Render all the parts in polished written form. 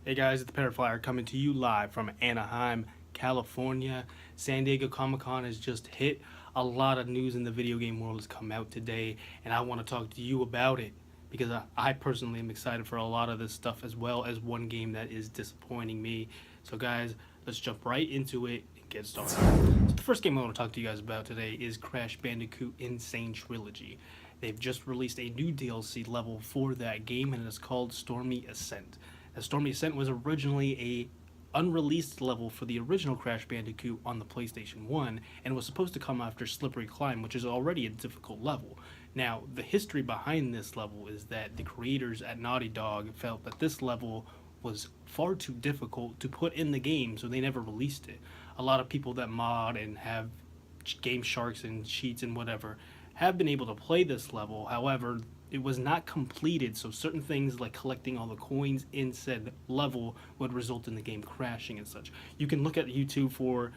Hey guys, it's TheParaFlyer coming to you live from Anaheim, California. San Diego Comic-Con has just hit. A lot of news in the video game world has come out today, and I want to talk to you about it because I personally am excited for a lot of this stuff as well as one game that is disappointing me. So guys, let's jump right into it and get started. So the first game I want to talk to you guys about today is Crash Bandicoot N-Sane Trilogy. They've just released a new DLC level for that game, and it's called Stormy Ascent. Stormy Ascent was originally a unreleased level for the original Crash Bandicoot on the PlayStation 1 and was supposed to come after Slippery Climb, which is already a difficult level. Now, the history behind this level is that the creators at Naughty Dog felt that this level was far too difficult to put in the game, so they never released it. A lot of people that mod and have game sharks and cheats and whatever have been able to play this level. However, it was not completed, so certain things like collecting all the coins in said level would result in the game crashing and such. You can look at YouTube for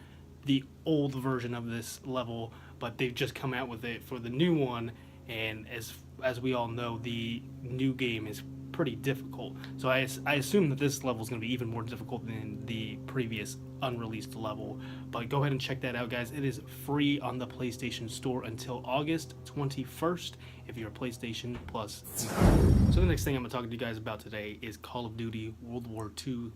the old version of this level, but they've just come out with it for the new one, and as we all know, the new game is pretty difficult. So I assume that this level is going to be even more difficult than the previous unreleased level. But go ahead and check that out, guys. It is free on the PlayStation Store until August 21st if you're a PlayStation Plus member. So the next thing I'm going to talk to you guys about today is Call of Duty World War II,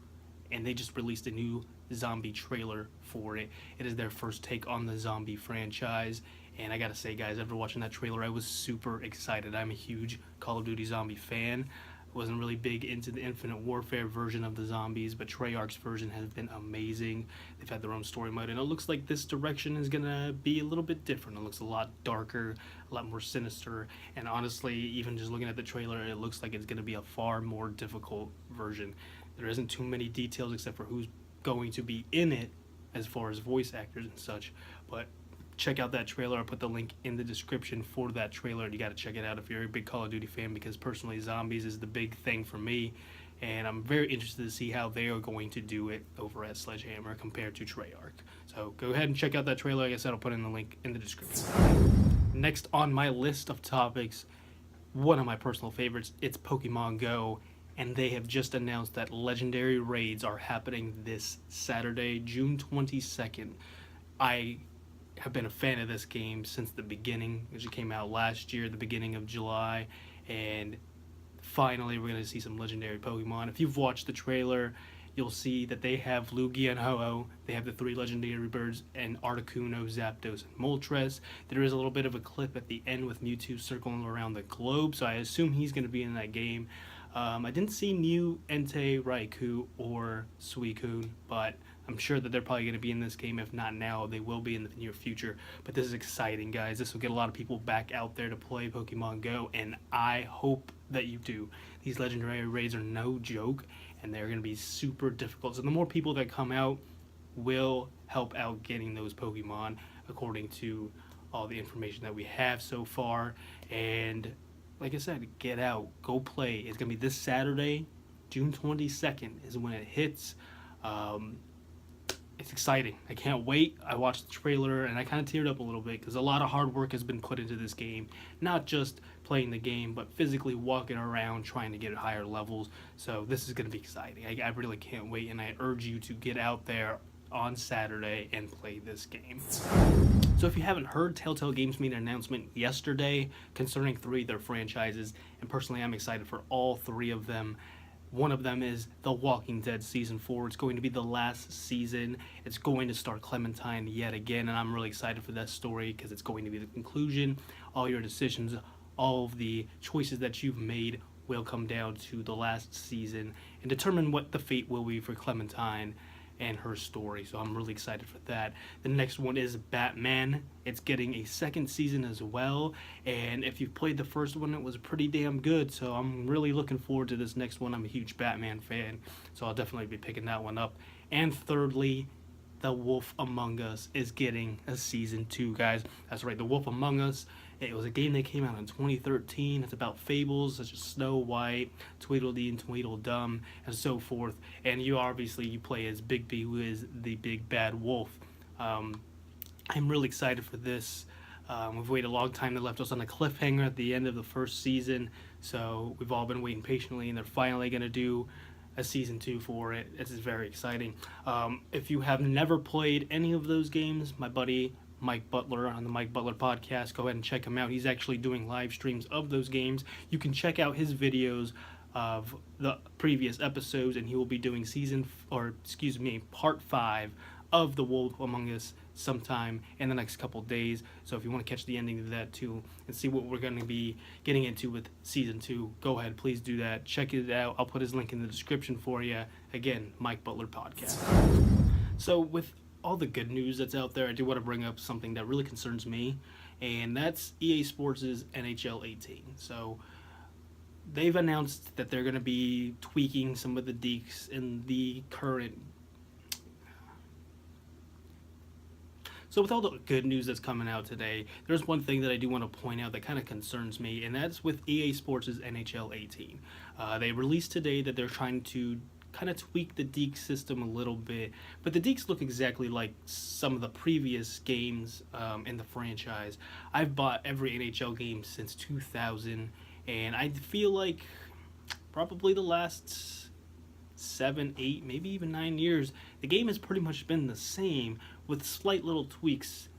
and they just released a new zombie trailer for it. It is their first take on the zombie franchise, and I gotta say, guys, after watching that trailer, I was super excited. I'm a huge Call of Duty zombie fan. Wasn't really big into the Infinite Warfare version of the zombies, but Treyarch's version has been amazing. They've had their own story mode, and it looks like this direction is gonna be a little bit different. It looks a lot darker, a lot more sinister, and honestly, even just looking at the trailer, it looks like it's gonna be a far more difficult version. There isn't too many details except for who's going to be in it as far as voice actors and such, but check out that trailer. I'll put the link in the description for that trailer. You got to check it out if you're a big Call of Duty fan, because personally zombies is the big thing for me, and I'm very interested to see how they are going to do it over at Sledgehammer compared to Treyarch. So go ahead and check out that trailer. Like I said, I'll put in the link in the description. Next on my list of topics, one of my personal favorites, it's Pokemon Go, and they have just announced that legendary raids are happening this Saturday, June 22nd. I have been a fan of this game since the beginning, which it came out last year, the beginning of July, and finally we're going to see some legendary Pokemon. If you've watched the trailer, you'll see that they have Lugia and Ho-Oh, they have the three legendary birds, and Articuno, Zapdos, and Moltres. There is a little bit of a clip at the end with Mewtwo circling around the globe, so I assume he's going to be in that game. I didn't see new Entei, Raikou, or Suicune, but I'm sure that they're probably going to be in this game. If not now, they will be in the near future. But this is exciting, guys. This will get a lot of people back out there to play Pokemon Go, and I hope that you do. These legendary raids are no joke, and they're going to be super difficult. So the more people that come out will help out getting those Pokemon, according to all the information that we have so far. And like I said, get out, go play. It's going to be this Saturday, June 22nd is when it hits. It's exciting. I can't wait. I watched the trailer and I kind of teared up a little bit because a lot of hard work has been put into this game. Not just playing the game, but physically walking around trying to get higher levels. So this is going to be exciting. I really can't wait, and I urge you to get out there on Saturday and play this game. So if you haven't heard, Telltale Games made an announcement yesterday concerning three of their franchises, and personally I'm excited for all three of them. One of them is The Walking Dead Season 4. It's going to be the last season. It's going to start Clementine yet again, and I'm really excited for that story because it's going to be the conclusion. All your decisions, all of the choices that you've made will come down to the last season and determine what the fate will be for Clementine and her story. So I'm really excited for that. The next one is Batman. It's getting a second season as well, and if you've played the first one, it was pretty damn good, so I'm really looking forward to this next one. I'm a huge Batman fan, so I'll definitely be picking that one up. And thirdly, The Wolf Among Us is getting a season 2, guys. That's right, The Wolf Among Us. It was a game that came out in 2013. It's about fables such as Snow White, Tweedledee and Tweedledum, and so forth. And you play as Bigby, who is the big bad wolf. I'm really excited for this. We've waited a long time. They left us on a cliffhanger at the end of the first season, so we've all been waiting patiently, and they're finally going to do a season 2 for it. This is very exciting. If you have never played any of those games, my buddy Mike Butler on the Mike Butler podcast, go ahead and check him out. He's actually doing live streams of those games. You can check out his videos of the previous episodes, and he will be doing part 5 of The Wolf Among Us sometime in the next couple days. So if you want to catch the ending of that too and see what we're going to be getting into with season 2, go ahead, please do that. Check it out. I'll put his link in the description for you. Again, Mike Butler podcast. So with all the good news that's out there, I do want to bring up something that really concerns me, and that's EA Sports' NHL 18. So they've announced that they're going to be tweaking some of the deeks in the current. So with all the good news that's coming out today, there's one thing that I do want to point out that kind of concerns me, and that's with EA Sports' NHL 18. They released today that they're trying to kind of tweak the deke system a little bit, but the dekes look exactly like some of the previous games in the franchise. I've bought every NHL game since 2000, and I feel like probably the last 7, 8, maybe even 9 years, the game has pretty much been the same with slight little tweaks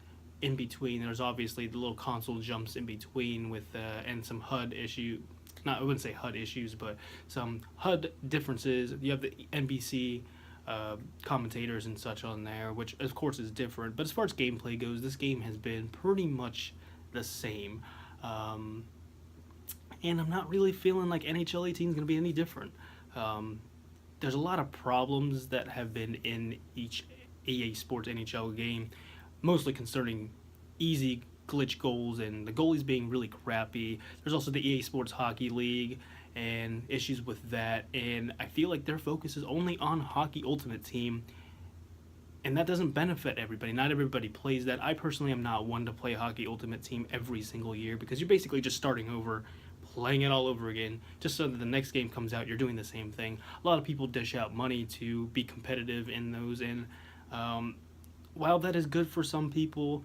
in between. There's obviously the little console jumps in between with and some HUD issue. I wouldn't say HUD issues, but some HUD differences. You have the NBC commentators and such on there, which of course is different. But as far as gameplay goes, this game has been pretty much the same. And I'm not really feeling like NHL 18 is going to be any different. There's a lot of problems that have been in each EA Sports NHL game, mostly concerning easy glitch goals and the goalies being really crappy. There's also the EA Sports Hockey League and issues with that, and I feel like their focus is only on Hockey Ultimate Team, and that doesn't benefit everybody. Not everybody plays that. I personally am not one to play Hockey Ultimate Team every single year, because you're basically just starting over, playing it all over again, just so that the next game comes out, you're doing the same thing. A lot of people dish out money to be competitive in those, and while that is good for some people,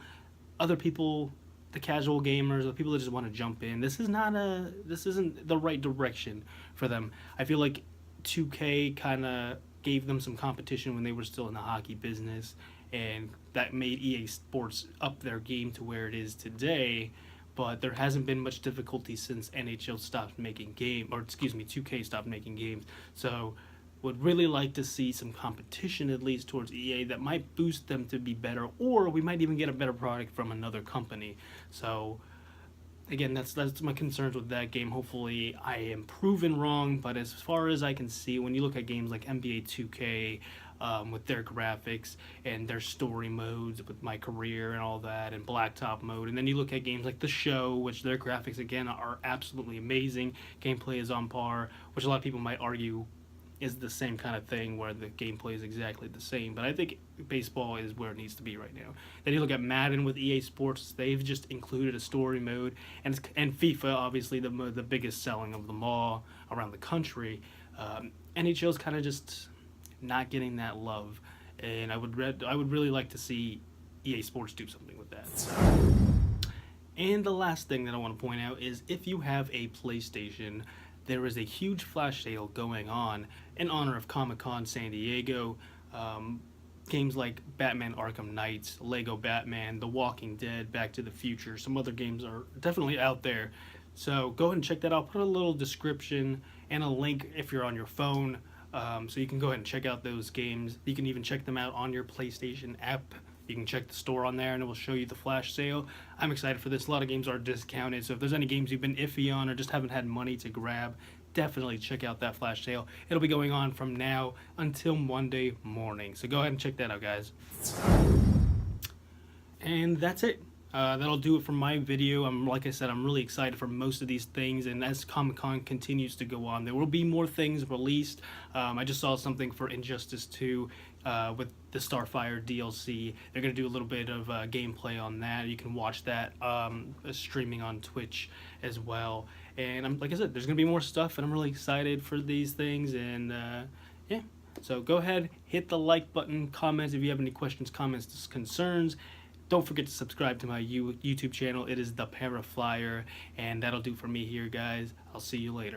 other people, the casual gamers, the people that just want to jump in, this isn't the right direction for them. I feel like 2K kind of gave them some competition when they were still in the hockey business, and that made EA Sports up their game to where it is today. But there hasn't been much difficulty since NHL stopped making 2K stopped making games. So would really like to see some competition, at least towards EA, that might boost them to be better, or we might even get a better product from another company. So again, that's my concerns with that game. Hopefully I am proven wrong, but as far as I can see, when you look at games like NBA 2K, with their graphics and their story modes with My Career and all that, and Blacktop mode, and then you look at games like The Show, which their graphics again are absolutely amazing, gameplay is on par, which a lot of people might argue is the same kind of thing where the gameplay is exactly the same, but I think baseball is where it needs to be right now. Then you look at Madden with EA Sports, they've just included a story mode, and FIFA, obviously the biggest selling of them all around the country. NHL's kind of just not getting that love, and I would really like to see EA Sports do something with that. And the last thing that I want to point out is, if you have a PlayStation, there is a huge flash sale going on in honor of Comic-Con San Diego. Games like Batman Arkham Knights, Lego Batman, The Walking Dead, Back to the Future, some other games are definitely out there. So go ahead and check that out. I'll put a little description and a link if you're on your phone, so you can go ahead and check out those games. You can even check them out on your PlayStation app. You can check the store on there and it will show you the flash sale. I'm excited for this. A lot of games are discounted, so if there's any games you've been iffy on or just haven't had money to grab, definitely check out that flash sale. It'll be going on from now until Monday morning, so go ahead and check that out, guys. And that's it. That'll do it for my video. Like I said, I'm really excited for most of these things, and as Comic-Con continues to go on, there will be more things released. I just saw something for Injustice 2 with the Starfire DLC. They're going to do a little bit of gameplay on that. You can watch that streaming on Twitch as well. And like I said, there's going to be more stuff, and I'm really excited for these things, and yeah. So go ahead, hit the like button, comments if you have any questions, comments, concerns. Don't forget to subscribe to my YouTube channel. It is TheParaFlyer, and that'll do for me here, guys. I'll see you later.